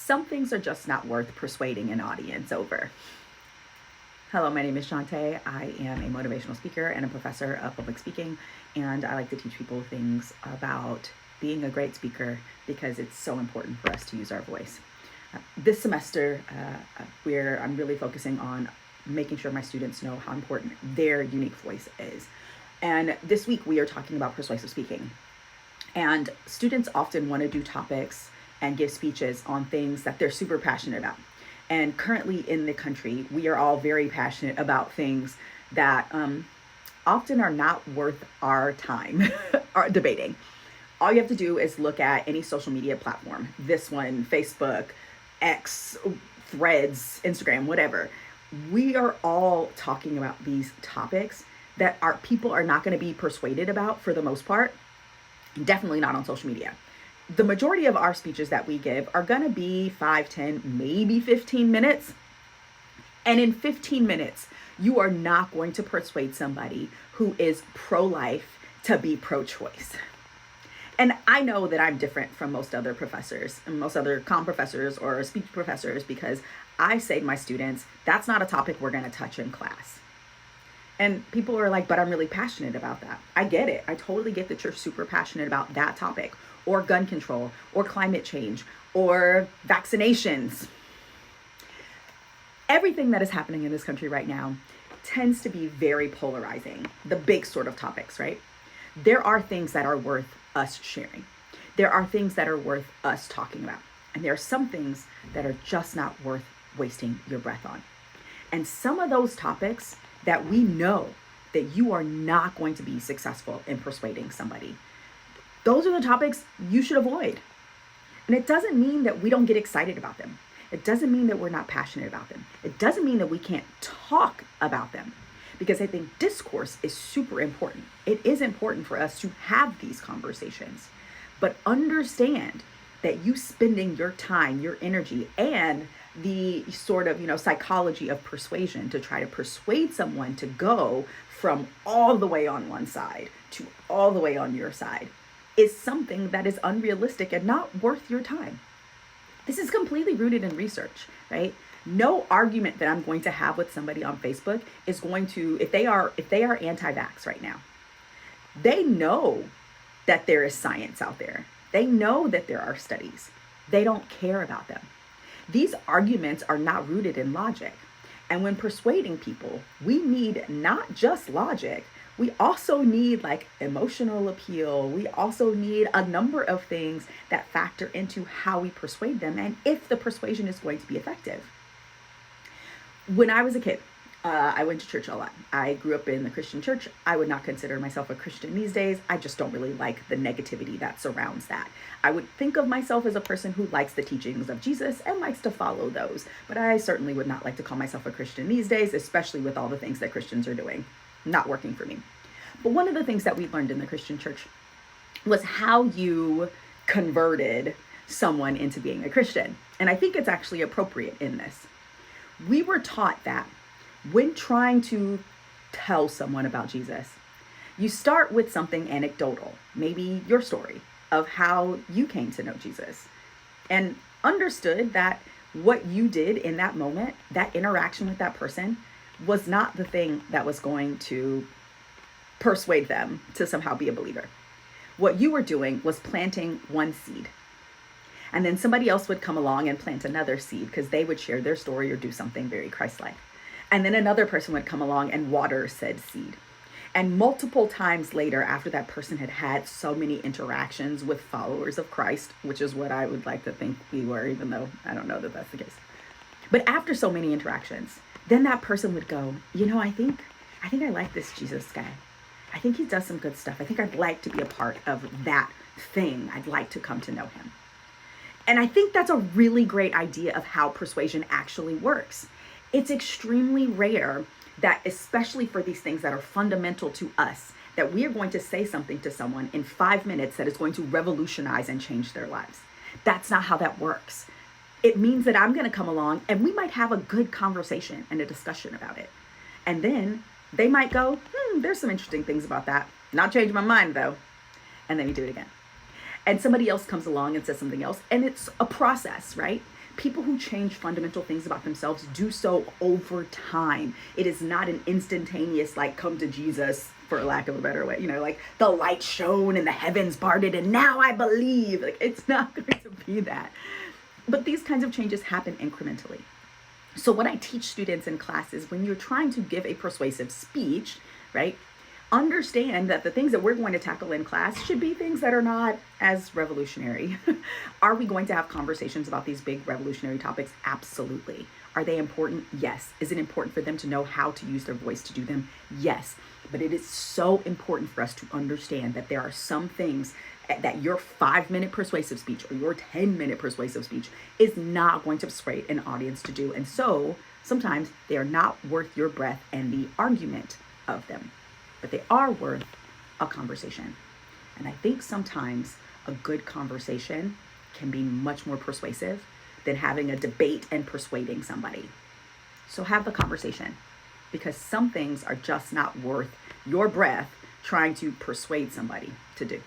some things are just not worth persuading an audience over. Hello, my name is Shantae. I am a motivational speaker and a professor of public speaking, and I like to teach people things about being a great speaker because it's so important for us to use our voice. This semester, I'm really focusing on making sure my students know how important their unique voice is. And this week we are talking about persuasive speaking. And students often want to do topics and give speeches on things that they're super passionate about. And currently in the country, we are all very passionate about things that often are not worth our time debating. All you have to do is look at any social media platform, this one, Facebook, X, Threads, Instagram, whatever. We are all talking about these topics that our people are not going to be persuaded about for the most part, definitely not on social media. The majority of our speeches that we give are going to be 5, 10, maybe 15 minutes. And in 15 minutes, you are not going to persuade somebody who is pro-life to be pro-choice. And I know that I'm different from most other professors and most other comm professors or speech professors because I say to my students, that's not a topic we're going to touch in class. And people are like, but I'm really passionate about that. I get it. I totally get that you're super passionate about that topic, or gun control, or climate change, or vaccinations. Everything that is happening in this country right now tends to be very polarizing, the big sort of topics, right? There are things that are worth us sharing. There are things that are worth us talking about. And there are some things that are just not worth wasting your breath on. And some of those topics that we know that you are not going to be successful in persuading somebody, those are the topics you should avoid. And it doesn't mean that we don't get excited about them. It doesn't mean that we're not passionate about them. It doesn't mean that we can't talk about them, because I think discourse is super important. It is important for us to have these conversations, but understand that you spending your time, your energy, and the sort of, psychology of persuasion to try to persuade someone to go from all the way on one side to all the way on your side is something that is unrealistic and not worth your time. This is completely rooted in research, right? No argument that I'm going to have with somebody on Facebook is going to, if they are anti-vax right now, they know that there is science out there. They know that there are studies. They don't care about them. These arguments are not rooted in logic. And when persuading people, we need not just logic, we also need emotional appeal. We also need a number of things that factor into how we persuade them and if the persuasion is going to be effective. When I was a kid, I went to church a lot. I grew up in the Christian church. I would not consider myself a Christian these days. I just don't really like the negativity that surrounds that. I would think of myself as a person who likes the teachings of Jesus and likes to follow those. But I certainly would not like to call myself a Christian these days, especially with all the things that Christians are doing. Not working for me. But one of the things that we learned in the Christian church was how you converted someone into being a Christian. And I think it's actually appropriate in this. We were taught that when trying to tell someone about Jesus, you start with something anecdotal, maybe your story of how you came to know Jesus, and understood that what you did in that moment, that interaction with that person, was not the thing that was going to persuade them to somehow be a believer. What you were doing was planting one seed. And then somebody else would come along and plant another seed because they would share their story or do something very Christ-like. And then another person would come along and water said seed. And multiple times later, after that person had had so many interactions with followers of Christ, which is what I would like to think we were, even though I don't know that that's the case. But after so many interactions, then that person would go, I think I like this Jesus guy. I think he does some good stuff. I think I'd like to be a part of that thing. I'd like to come to know him. And I think that's a really great idea of how persuasion actually works. It's extremely rare that, especially for these things that are fundamental to us, that we are going to say something to someone in 5 minutes that is going to revolutionize and change their lives. That's not how that works. It means that I'm going to come along and we might have a good conversation and a discussion about it. And then they might go, there's some interesting things about that. Not change my mind though. And then we do it again. And somebody else comes along and says something else. And it's a process, right? People who change fundamental things about themselves do so over time. It is not an instantaneous, like, come to Jesus, for lack of a better way, like the light shone and the heavens parted and now I believe. Like, it's not going to be that. But these kinds of changes happen incrementally. So what I teach students in class is when you're trying to give a persuasive speech, right, understand that the things that we're going to tackle in class should be things that are not as revolutionary. Are we going to have conversations about these big revolutionary topics? Absolutely. Are they important? Yes. Is it important for them to know how to use their voice to do them? Yes. But it is so important for us to understand that there are some things that your 5-minute persuasive speech or your 10-minute persuasive speech is not going to persuade an audience to do. And so sometimes they are not worth your breath and the argument of them, but they are worth a conversation. And I think sometimes a good conversation can be much more persuasive than having a debate and persuading somebody. So have the conversation, because some things are just not worth your breath trying to persuade somebody to do.